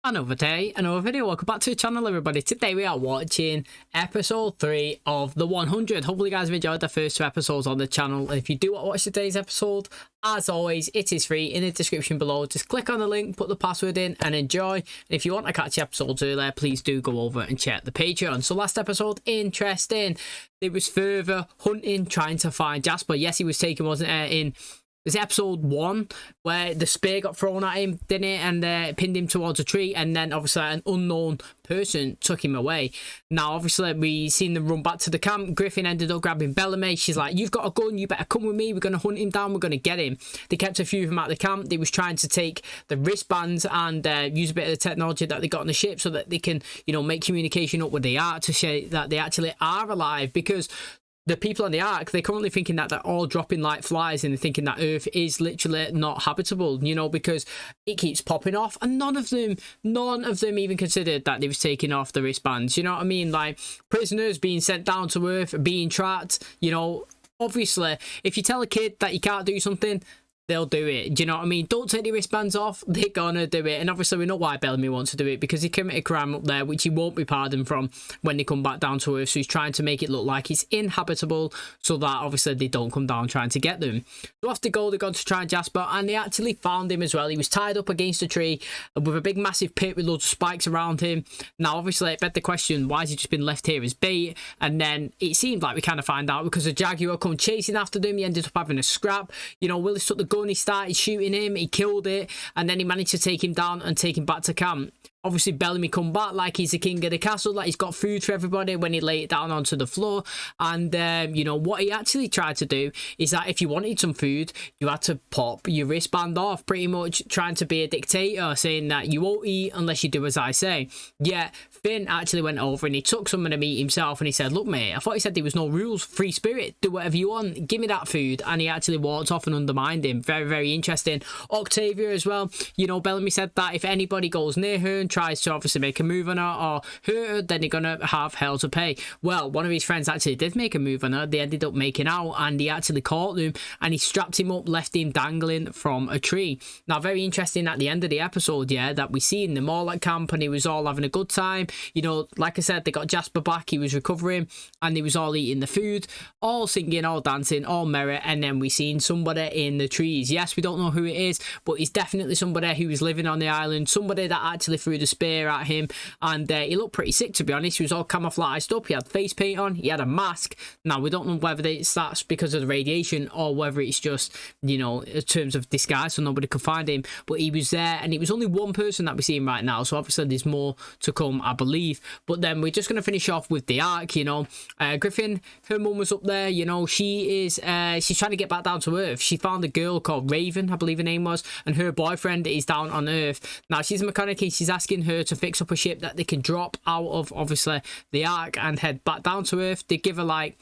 Another day, another video. Welcome back to the channel, everybody. Today we are watching episode 3 of the 100. Hopefully you guys have enjoyed the first 2 episodes on the channel. And if you do want to watch today's episode, as always, it is free in the description below. Just click on the link, put the password in and enjoy. And if you want to catch episodes earlier, please do go over and check the Patreon. So last episode, interesting. There was further hunting, trying to find Jasper. Yes, he was taken, wasn't it, in... It was episode 1 where the spear got thrown at him, didn't it? And pinned him towards a tree. And then obviously an unknown person took him away. Now, obviously, we seen them run back to the camp. Griffin ended up grabbing Bellamy. She's like, you've got a gun. You better come with me. We're going to hunt him down. We're going to get him. They kept a few of them at the camp. They was trying to take the wristbands and use a bit of the technology that they got on the ship so that they can, you know, make communication up with the Ark to say that they actually are alive. Because the people on the Ark, they're currently thinking that they're all dropping like flies, and they're thinking that Earth is literally not habitable, you know, because it keeps popping off, and none of them even considered that they was taking off the wristbands, you know what I mean? Like, prisoners being sent down to Earth, being trapped, you know. Obviously, if you tell a kid that you can't do something, they'll do it. Do you know what I mean? Don't take the wristbands off. They're gonna do it. And obviously we know why Bellamy wants to do it, because he committed a crime up there which he won't be pardoned from when they come back down to Earth. So he's trying to make it look like it's inhabitable so that obviously they don't come down trying to get them. So off they go. They've gone to try and Jasper, and they actually found him as well. He was tied up against a tree with a big massive pit with loads of spikes around him. Now obviously it begged the question, why has he just been left here as bait? And then it seemed like we kind of find out because the Jaguar come chasing after them. He ended up having a scrap. You know, Willis took the gun. He started shooting him, he killed it, and then he managed to take him down and take him back to camp. Obviously Bellamy come back like he's the king of the castle, like he's got food for everybody when he laid it down onto the floor. And you know what he actually tried to do is that if you wanted some food, you had to pop your wristband off, pretty much trying to be a dictator, saying that you won't eat unless you do as I say. Yeah, Finn actually went over and he took some of the meat himself, and he said, look mate, I thought he said there was no rules, free spirit, do whatever you want, give me that food. And he actually walked off and undermined him. Very, very interesting. Octavia as well, you know, Bellamy said that if anybody goes near her and tries to obviously make a move on her or hurt her, then they're gonna have hell to pay. Well, one of his friends actually did make a move on her. They ended up making out, and he actually caught him and he strapped him up, left him dangling from a tree. Now very interesting at the end of the episode, yeah, that we seen them all at camp and he was all having a good time. You know, like I said, they got Jasper back, he was recovering, and he was all eating the food, all singing, all dancing, all merry. And then we seen somebody in the trees. Yes, we don't know who it is, but he's definitely somebody who was living on the island, somebody that actually threw the spear at him. And he looked pretty sick, to be honest. He was all camouflaged up, he had face paint on, he had a mask. Now we don't know whether that's because of the radiation or whether it's just, you know, in terms of disguise so nobody could find him. But he was there, and it was only one person that we're seeing right now, so obviously there's more to come, I believe. But then we're just going to finish off with the Ark, you know. Griffin, her mum was up there, you know. She is she's trying to get back down to Earth. She found a girl called Raven, I believe her name was, and her boyfriend is down on Earth. Now she's a mechanic, and she's asking her to fix up a ship that they can drop out of obviously the Ark and head back down to Earth. They give her like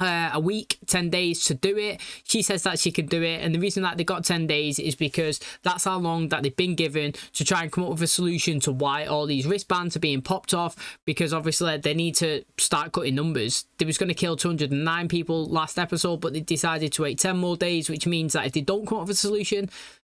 a week, 10 days to do it. She says that she can do it, and the reason that they got 10 days is because that's how long that they've been given to try and come up with a solution to why all these wristbands are being popped off, because obviously they need to start cutting numbers. They was going to kill 209 people last episode, but they decided to wait 10 more days, which means that if they don't come up with a solution,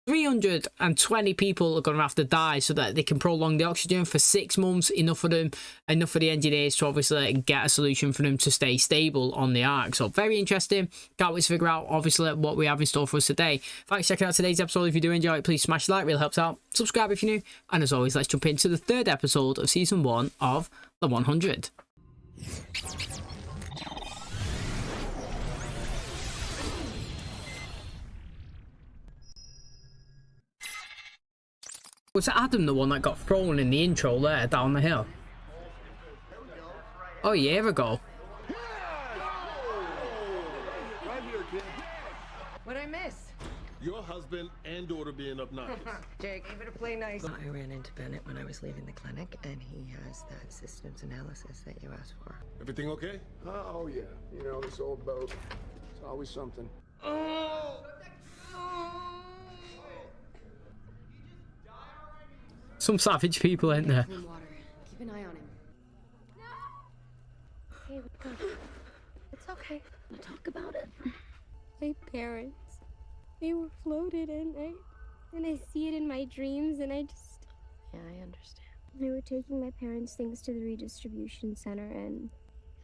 320 people are going to have to die so that they can prolong the oxygen for 6 months, enough for them, enough for the engineers to obviously get a solution for them to stay stable on the Ark. So very interesting. Can't wait to figure out obviously what we have in store for us today. Thanks for checking out today's episode. If you do enjoy it, please smash the like, really helps out. Subscribe if you're new, and as always, let's jump into the 3rd episode of season 1 of the 100. Was Adam the one that got thrown in the intro there down the hill? Oh, a year ago. What'd I miss? Your husband and daughter being obnoxious. Jake, you better play nice. I ran into Bennett when I was leaving the clinic, and he has that systems analysis that you asked for. Everything okay? Oh, yeah. You know, this old boat. It's always something. Some savage people, ain't there? Water. Keep an eye on him. Hey, wake up. It's okay. We'll talk about it. My parents, they were floated, and I see it in my dreams, and I Yeah, I understand. They were taking my parents' things to the redistribution center and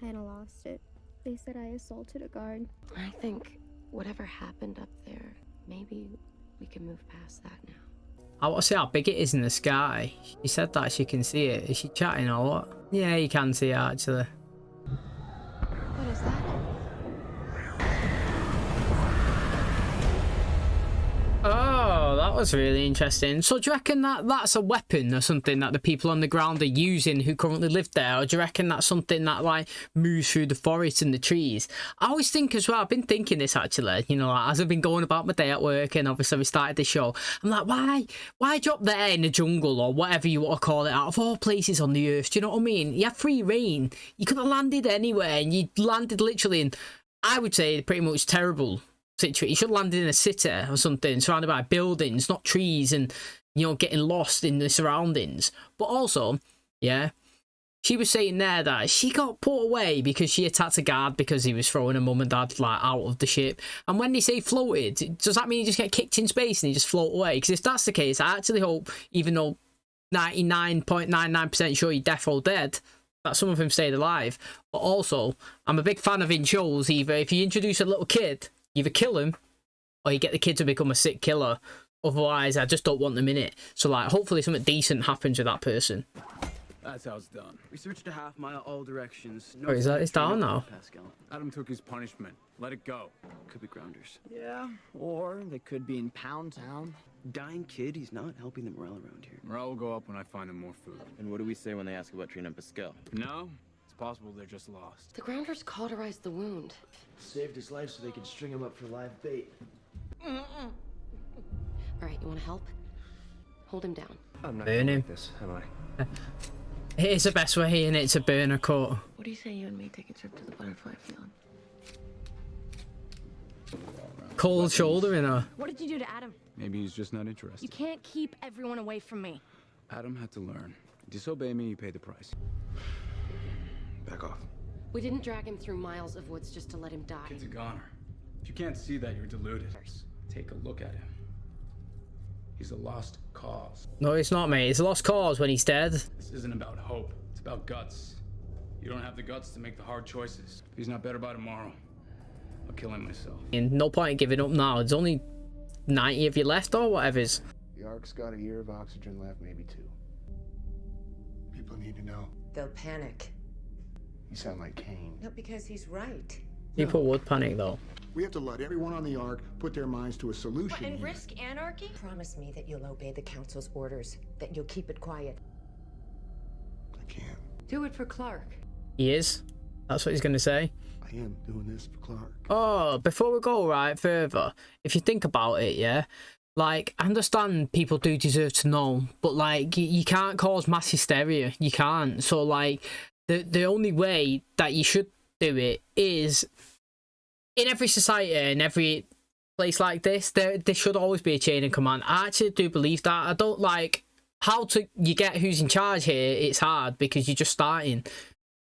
Hannah lost it. They said I assaulted a guard. I think whatever happened up there, maybe we can move past that now. I want to see how big it is in the sky. She said that she can see it. Is she chatting or what? Yeah, you can see it actually. What is that? Oh, that was really interesting. So do you reckon that that's a weapon or something that the people on the ground are using who currently live there? Or do you reckon that's something that like moves through the forest and the trees? I always think as well, I've been thinking this actually, you know, like, as I've been going about my day at work and obviously we started the show, I'm like, why drop there in the jungle or whatever you want to call it out of all places on the earth? Do you know what I mean? You have free reign. You could have landed anywhere and you landed literally in, I would say, pretty much terrible situation. You should have landed in a city or something surrounded by buildings, not trees, and you know, getting lost in the surroundings. But also, yeah, she was saying there that she got put away because she attacked a guard because he was throwing her mum and dad like out of the ship. And when they say floated, does that mean you just get kicked in space and you just float away? Because if that's the case, I actually hope, even though 99.99% sure you're deaf or dead, that some of them stayed alive. But also, I'm a big fan of in shows, either if you introduce a little kid, you either kill him or you get the kid to become a sick killer. Otherwise, I just don't want them in it. So, like, hopefully something decent happens with that person. That's how it's done. We searched a half mile all directions. Oh, is that it's down now? Pascal. Adam took his punishment. Let it go. Could be grounders. Yeah, or they could be in Pound Town. Dying kid, he's not helping the morale around here. Morale will go up when I find them more food. And what do we say when they ask about Trina and Pascal? No, it's possible they're just lost. The grounders cauterized the wound. Saved his life so they could string him up for live bait. All right, you want to help? Hold him down. I'm not Burn him. like this, am I? It is the best way in it to burn a cut. What do you say you and me take a trip to the butterfly field? Cold shoulder in her. What did you do to Adam? Maybe he's just not interested. You can't keep everyone away from me. Adam had to learn. Disobey me, you pay the price. Back off. We didn't drag him through miles of woods just to let him die. Kid's a goner. If you can't see that, you're deluded. Take a look at him. He's a lost cause. No, it's not, mate. It's a lost cause when he's dead. This isn't about hope. It's about guts. You don't have the guts to make the hard choices. If he's not better by tomorrow, I'll kill him myself. And no point in giving up now. There's only 90 of you left or whatever's. The Ark's got a year of oxygen left, maybe 2. People need to know. They'll panic. You sound like Kane. No, because he's right. People would panic though. We have to let everyone on the Ark put their minds to a solution. And here. risk anarchy? Promise me that you'll obey the council's orders, that you'll keep it quiet. I can't. Do it for Clark. He is. That's what he's going to say. I am doing this for Clark. Oh, before we go right further, if you think about it, yeah, like, I understand people do deserve to know, but like, you can't cause mass hysteria. You can't. So like, the only way that you should do it is, in every society, in every place like this, there should always be a chain of command. I actually do believe that. I don't like how you get who's in charge here. It's hard because you're just starting.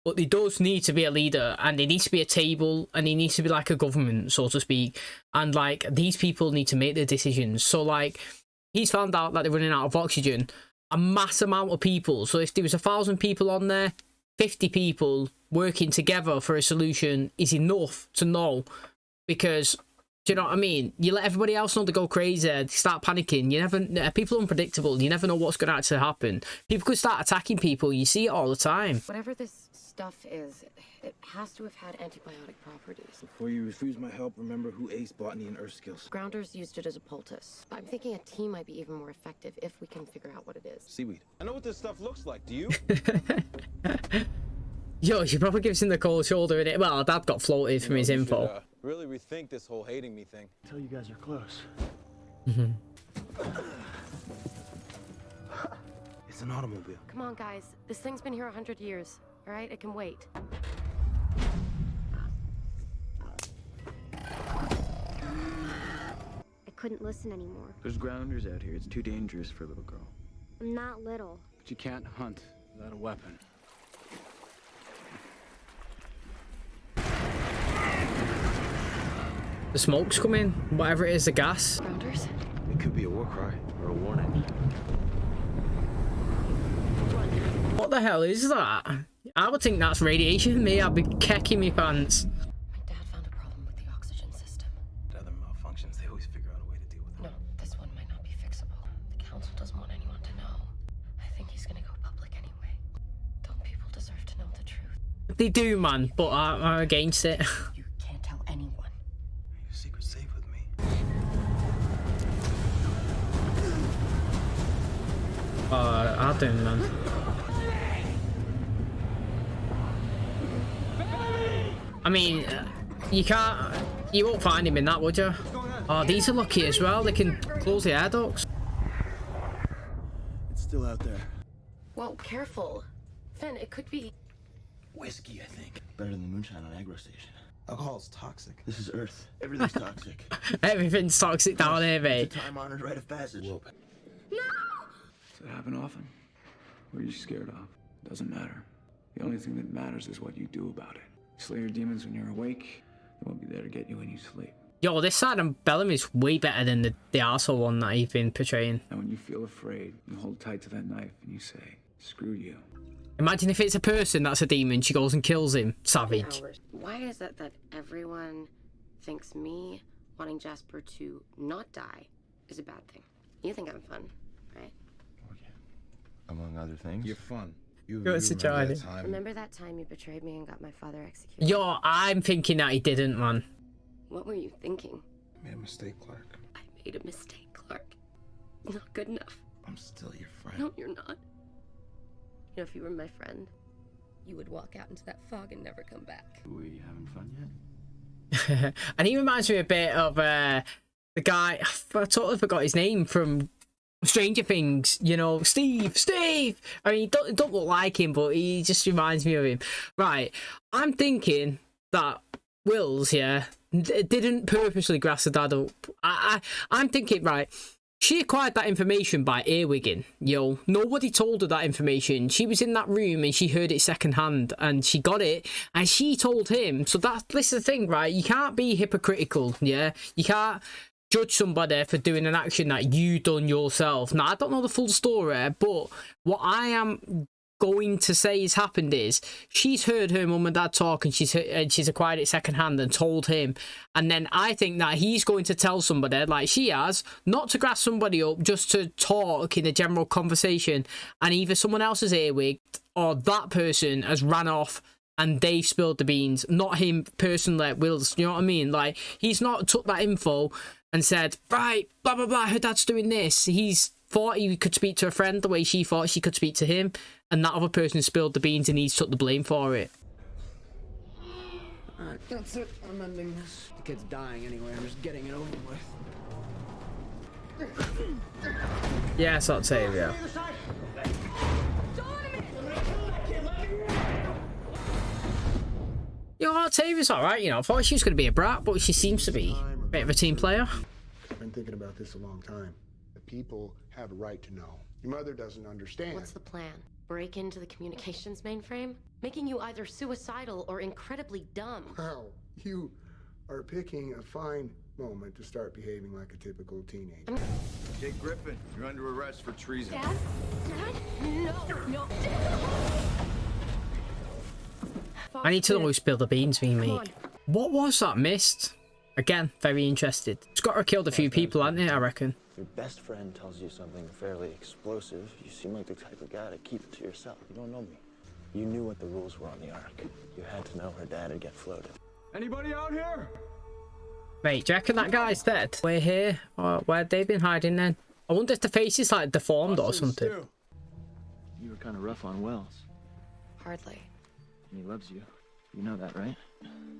But there does need to be a leader, and there needs to be a table, and it needs to be like a government, so to speak. And like, these people need to make the decisions. So like, he's found out that they're running out of oxygen. A mass amount of people. So if there was 1,000 people on there, 50 people working together for a solution is enough to know. Because, do you know what I mean? You let everybody else know to go crazy, they start panicking. You never, people are unpredictable. You never know what's going to actually happen. People could start attacking people. You see it all the time. Whatever this stuff is, it has to have had antibiotic properties. Before you refuse my help, remember who aced botany and earth skills. Grounders used it as a poultice. I'm thinking a tea might be even more effective if we can figure out what it is. Seaweed. I know what this stuff looks like, do you? Yo, she probably gives him the cold shoulder in it. Well, Dad got floated from his info. Should, really rethink this whole hating me thing. Until you guys are close. It's an automobile. Come on, guys. This thing's been here 100 years. All right, it can wait. I couldn't listen anymore. There's grounders out here. It's too dangerous for a little girl. I'm not little. But you can't hunt without a weapon. The smoke's coming. Whatever it is, the gas. Grounders? It could be a war cry or a warning. What the hell is that? I would think that's radiation. Me, I'd be kecking me pants. My dad found a problem with the oxygen system. Other malfunctions, they always figure out a way to deal with them. No, this one might not be fixable. The council doesn't want anyone to know. I think he's gonna go public anyway. Don't people deserve to know the truth? They do, man, but I'm against it. You can't tell anyone. Your secret's safe with me. I don't, man. I mean, you won't find him in that, would you? Oh, these are lucky as well. They can close the air ducts. It's still out there. Whoa, careful. Finn, it could be... Whiskey, I think. Better than the moonshine on Agro Station. Alcohol's toxic. This is Earth. Everything's toxic. Everything's toxic down here, mate. It's a time-honored rite of passage. Does it happen often? What are you scared of? Doesn't matter. The only thing that matters is what you do about it. Slay your demons when you're awake. They won't be there to get you when you sleep. Yo, this side of Bellamy's way better than the arsehole one that he's been portraying. And when you feel afraid, you hold tight to that knife and you say, screw you. Imagine if it's a person that's a demon, she goes and kills him. Savage. Why is it that everyone thinks me wanting Jasper to not die is a bad thing? You think I'm fun, right? Okay. Among other things. You're fun. Remember that time you betrayed me and got my father executed? Yo, I'm thinking that he didn't, man. What were you thinking? I made a mistake, Clark. I made a mistake, Clark. Not good enough. I'm still your friend. No, you're not. You know, if you were my friend, you would walk out into that fog and never come back. We having fun yet? And he reminds me a bit of the guy, I totally forgot his name, from Stranger Things, you know, Steve. I mean, he don't look like him, but he just reminds me of him. Right, I'm thinking that Wills, yeah, didn't purposely grass the dad up. I'm thinking, right, she acquired that information by earwigging. Yo, nobody told her that information. She was in that room and she heard it secondhand and she got it and she told him. So this is the thing, right? You can't be hypocritical, yeah? You can't judge somebody for doing an action that you done yourself. Now, I don't know the full story, but what I am going to say has happened is she's heard her mum and dad talk and she's acquired it secondhand and told him, and then I think that he's going to tell somebody like she has, not to grass somebody up, just to talk in a general conversation, and either someone else has earwigged or that person has ran off and they spilled the beans, not him personally. Wills, you know what I mean? Like, he's not took that info and said, right, blah blah blah, her dad's doing this. He's thought he could speak to a friend the way she thought she could speak to him, and that other person spilled the beans and he's took the blame for it. Alright, that's it. I'm ending this. The kid's dying anyway. I'm just getting it over with. Yeah, it's Octavia. You know, Octavia's alright, you know. I thought she was going to be a brat, but she seems to be a bit of a team player. I've been thinking about this a long time. The people have a right to know. Your mother doesn't understand. What's the plan? Break into the communications mainframe? Making you either suicidal or incredibly dumb. Wow, you are picking a fine moment to start behaving like a typical teenager. Jake Griffin, you're under arrest for treason. Dad? Dad? No. I need to know who spilled the beans for me. What was that mist? Again, very interested. It's got to killed a few people, hasn't it, I reckon? Your best friend tells you something fairly explosive. You seem like the type of guy to keep it to yourself. You don't know me. You knew what the rules were on the Ark. You had to know her dad would get floated. Anybody out here? Wait, do you reckon that guy's dead? We're here. Or where they've been hiding then? I wonder if the face is like deformed or something. You were kind of rough on Wells. Hardly. And he loves you. You know that, right?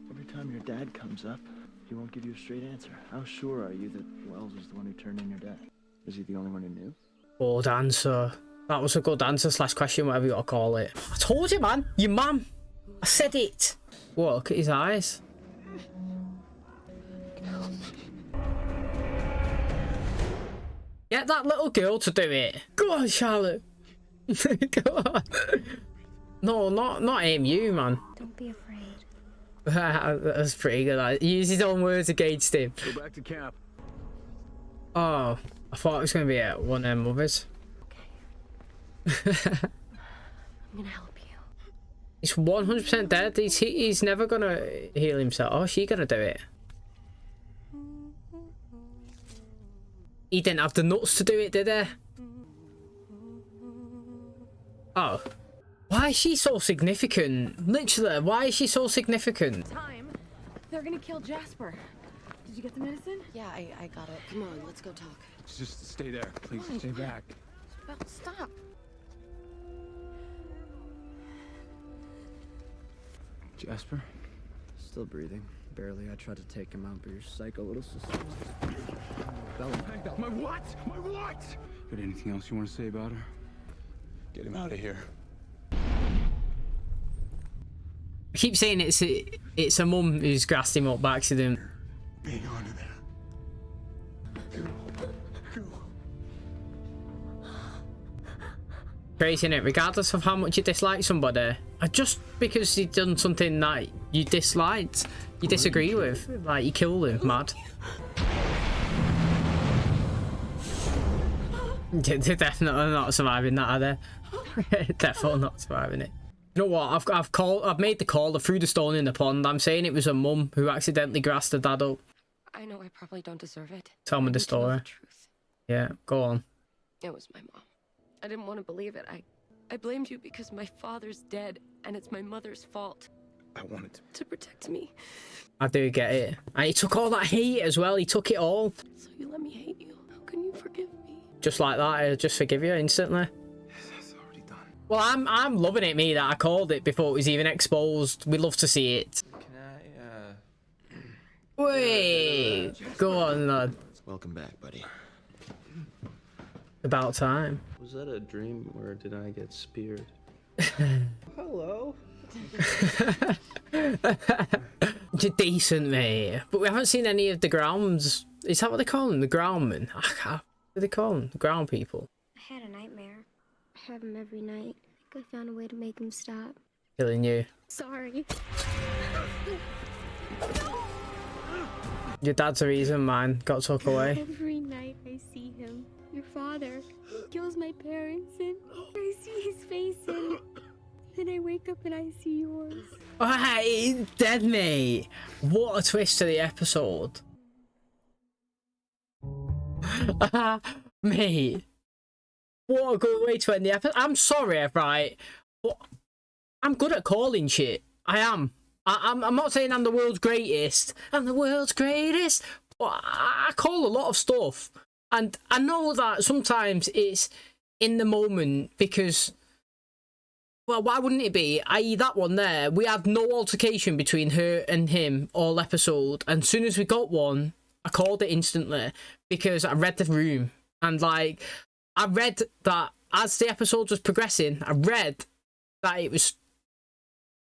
Every time your dad comes up, he won't give you a straight answer. How sure are you that Wells was the one who turned in your dad? Was he the only one who knew? Good answer. That was a good answer / question, whatever you want to call it. I told you, man. Your mum. I said it. Whoa, look at his eyes. Get that little girl to do it. Go on, Charlotte. Go on. No, not aim you, man. Don't be afraid. That's pretty good. He used his own words against him. Go back to camp. Oh, I thought it was going to be one of them mothers. Okay. I'm gonna help you. He's 100% dead. He's never gonna heal himself. Oh, she gonna do it. He didn't have the nuts to do it, did he? Oh. Why is she so significant? Literally, why is she so significant? Time. They're gonna kill Jasper. Did you get the medicine? Yeah, I got it. Come on, let's go talk. Just stay there, please. Stay back. Well, stop. Jasper? Still breathing. Barely. I tried to take him out, but your psycho little sister. Bellamy. My what? My what? Got anything else you want to say about her? Get him out of here. I keep saying it's a mum who's grassed him up by accident. Hang on to that. Crazy, innit? Regardless of how much you dislike somebody, just because he's done something that you disliked, you disagree with, like you kill him, mad. They're definitely not surviving that, are they? Definitely not surviving it. You know what? I've made the call. I threw the stone in the pond. I'm saying it was a mum who accidentally grassed the dad up. I know I probably don't deserve it. Tell me the story. Truth. Yeah, go on. It was my mom. I didn't want to believe it. I blamed you because my father's dead and it's my mother's fault. I wanted to protect me. I do get it. And he took all that hate as well. He took it all. So you let me hate you. How can you forgive me? Just like that, I just forgive you instantly. That's already done. Well, I'm loving it, me, that I called it before it was even exposed. We love to see it. Can I, Wait, go on, lad. Welcome back, buddy. About time. Was that a dream or did I get speared? Hello. You're decent, mate. But we haven't seen any of the grounds. Is that what they call them? The groundmen? What do they call them? The ground people? I had a nightmare. I have him every night. I think I found a way to make him stop. Killing you. Sorry. Your dad's the reason mine got took away. Every night I see him. Your father kills my parents and I see his face and then I wake up and I see yours. Oh, he's dead, mate. What a twist to the episode. Mate. What a good way to end the episode. I'm sorry, right? But I'm good at calling shit. I am. I'm not saying I'm the world's greatest. I'm the world's greatest. But I call a lot of stuff. And I know that sometimes it's in the moment because, well, why wouldn't it be? I.e. that one there, we had no altercation between her and him all episode. And as soon as we got one, I called it instantly because I read the room. And, like, I read that as the episode was progressing, I read that it was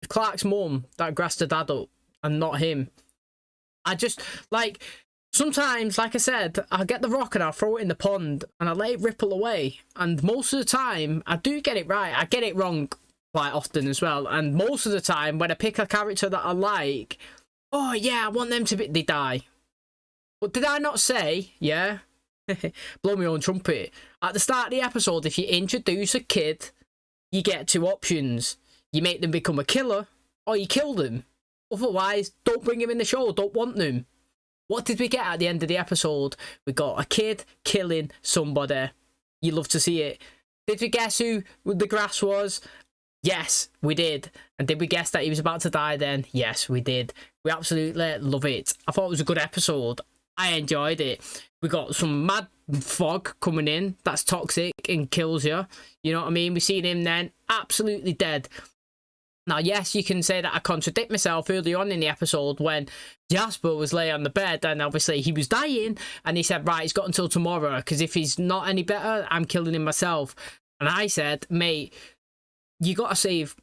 Clark's mum that grassed her dad up and not him. I just, like... Sometimes, like I said, I'll get the rock and I'll throw it in the pond and I let it ripple away. And most of the time, I do get it right. I get it wrong quite often as well. And most of the time, when I pick a character that I like, oh yeah, I want them to be... They die. But did I not say, yeah? Blow my own trumpet. At the start of the episode, if you introduce a kid, you get two options. You make them become a killer or you kill them. Otherwise, don't bring them in the show. Don't want them. What did we get at the end of the episode? We got a kid killing somebody. You love to see it. Did we guess who the grass was? Yes, we did. And did we guess that he was about to die then? Yes, we did. We absolutely love it. I thought it was a good episode. I enjoyed it. We got some mad fog coming in that's toxic and kills you. You know what I mean? We seen him then absolutely dead. Now, yes, you can say that I contradict myself early on in the episode when Jasper was laying on the bed and obviously he was dying and he said, right, he's got until tomorrow because if he's not any better, I'm killing him myself. And I said, mate, you got to save...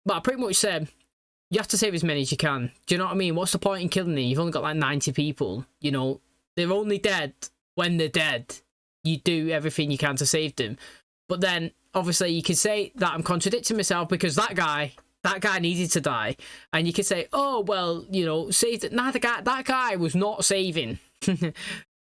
Well, I pretty much said, you have to save as many as you can. Do you know what I mean? What's the point in killing them? You've only got like 90 people. You know, they're only dead when they're dead. You do everything you can to save them. But then, obviously, you can say that I'm contradicting myself because that guy needed to die. And you could say, oh, well, you know, save it. Nah, that guy was not saving. Do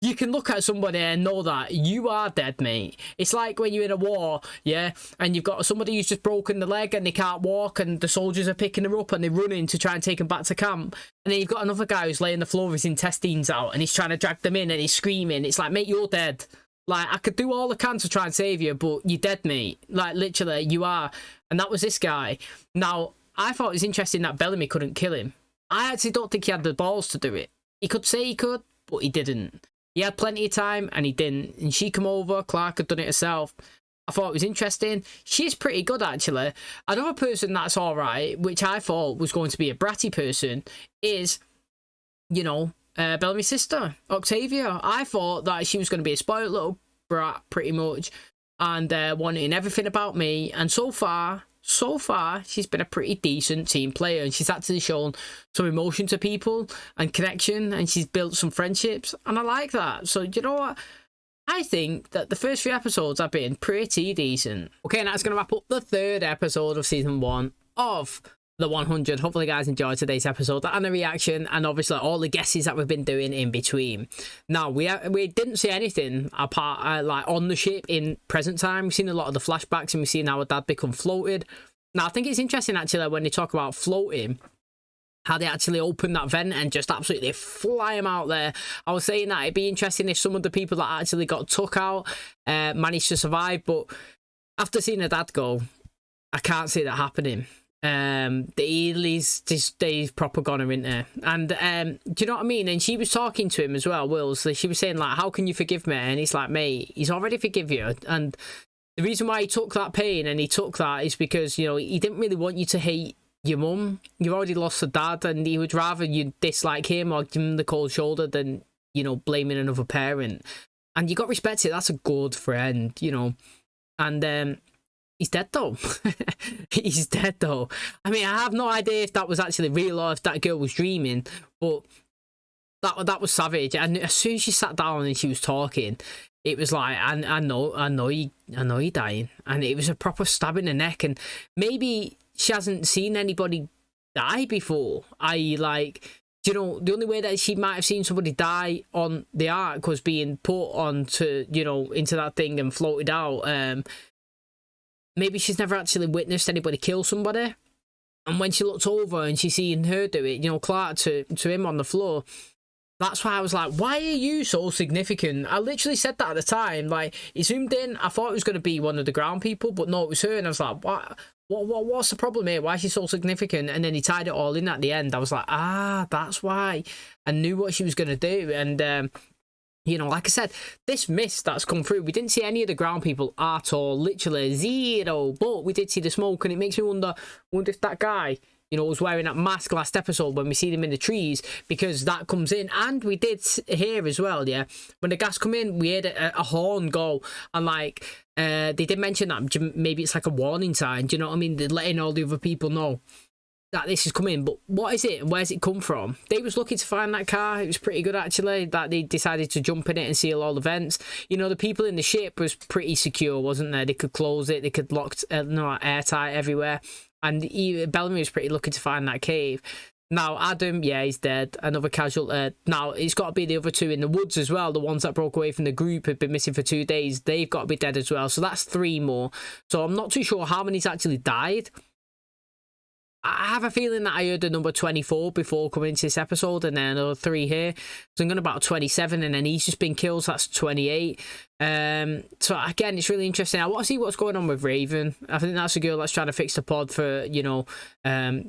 you can look at somebody and know that you are dead, mate. It's like when you're in a war, yeah, and you've got somebody who's just broken the leg and they can't walk, and the soldiers are picking her up and they're running to try and take them back to camp. And then you've got another guy who's laying the floor with his intestines out and he's trying to drag them in and he's screaming. It's like, mate, you're dead. Like, I could do all I can to try and save you, but you're dead, mate. Like, literally, you are. And that was this guy. Now, I thought it was interesting that Bellamy couldn't kill him. I actually don't think he had the balls to do it. He could say he could, but he didn't. He had plenty of time and he didn't. And she come over, Clark had done it herself. I thought it was interesting. She's pretty good, actually. Another person that's all right, which I thought was going to be a bratty person, is, you know, Bellamy's sister, Octavia. I thought that she was going to be a spoiled little brat, pretty much, and wanting everything about me. And so far, she's been a pretty decent team player, and she's actually shown some emotion to people and connection, and she's built some friendships, and I like that. So, you know what? I think that the first 3 episodes have been pretty decent. Okay, and that's going to wrap up the 3rd episode of season 1 of the 100. Hopefully, you guys enjoyed today's episode and the reaction, and obviously all the guesses that we've been doing in between. Now, we didn't see anything apart like on the ship in present time. We've seen a lot of the flashbacks, and we've seen our dad become floated. Now, I think it's interesting actually when they talk about floating, how they actually open that vent and just absolutely fly him out there. I was saying that it'd be interesting if some of the people that actually got took out managed to survive, but after seeing her dad go, I can't see that happening. He's proper goner in there, and do you know what I mean? And she was talking to him as well, Will. So she was saying like, "How can you forgive me?" And he's like, "Mate, he's already forgive you." And the reason why he took that pain and he took that is because, you know, he didn't really want you to hate your mum. You've already lost a dad, and he would rather you dislike him or give him the cold shoulder than, you know, blaming another parent. And you got to respect it. That's a good friend, you know. And he's dead though. He's dead though. I mean, I have no idea if that was actually real or if that girl was dreaming, but that was savage. And as soon as she sat down and she was talking, it was like, I know you're dying. And it was a proper stab in the neck. And maybe she hasn't seen anybody die before. Like, you know, the only way that she might have seen somebody die on the Ark was being put onto, you know, into that thing and floated out. Maybe she's never actually witnessed anybody kill somebody. And when she looked over and she seen her do it, you know, Clark to him on the floor, that's why I was like, why are you so significant? I literally said that at the time. Like, he zoomed in, I thought it was going to be one of the ground people, but no, it was her. And I was like, what's the problem here? Why is she so significant? And then he tied it all in at the end. I was like, that's why. I knew what she was going to do. And, you know, like I said, this mist that's come through, we didn't see any of the ground people at all. Literally zero. But we did see the smoke, and it makes me wonder if that guy, you know, was wearing that mask last episode when we see them in the trees, because that comes in. And we did hear as well, yeah, when the gas come in, we heard a horn go, and like they did mention that maybe it's like a warning sign. Do you know what I mean? They're letting all the other people know that this is coming. But what is it and where's it come from? They was lucky to find that car. It was pretty good actually that they decided to jump in it and seal all the vents. You know, the people in the ship was pretty secure, wasn't there? They could close it, they could lock airtight everywhere. And Bellamy was pretty lucky to find that cave. Now, Adam, yeah, he's dead. Another casualty. Now, it's got to be the other 2 in the woods as well. The ones that broke away from the group have been missing for 2 days. They've got to be dead as well. So that's 3 more. So I'm not too sure how many's actually died. I have a feeling that I heard the number 24 before coming into this episode, and then another 3 here. So I'm going about 27, and then he's just been killed, so that's 28. So again, it's really interesting. I want to see what's going on with Raven. I think that's a girl that's trying to fix the pod for, you know,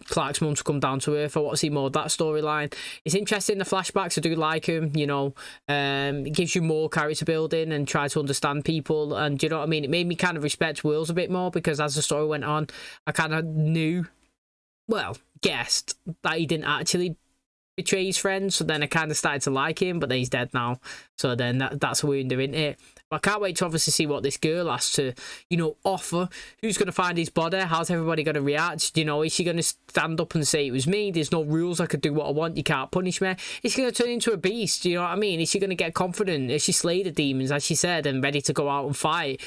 Clark's mum to come down to Earth. I want to see more of that storyline. It's interesting, the flashbacks, I do like him, you know. It gives you more character building and try to understand people, and you know what I mean? It made me kind of respect Wills a bit more, because as the story went on, I kind of guessed that he didn't actually betray his friends, so then I kind of started to like him, but then he's dead now, so then that's a wound, isn't it? But I can't wait to obviously see what this girl has to, you know, offer. Who's going to find his body? How's everybody going to react? You know, is she going to stand up and say it was me? There's no rules, I could do what I want, you can't punish me. Is she going to turn into a beast? You know what I mean? Is she going to get confident? Is she slay the demons, as she said, and ready to go out and fight?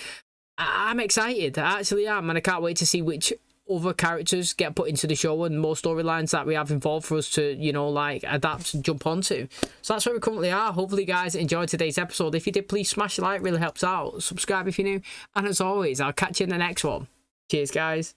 I'm excited, I actually am, and I can't wait to see which other characters get put into the show and more storylines that we have involved for us to, you know, like adapt and jump onto. So that's where we currently are. Hopefully you guys enjoyed today's episode. If you did, please smash a like, really helps out. Subscribe if you're new, and as always, I'll catch you in the next one. Cheers guys.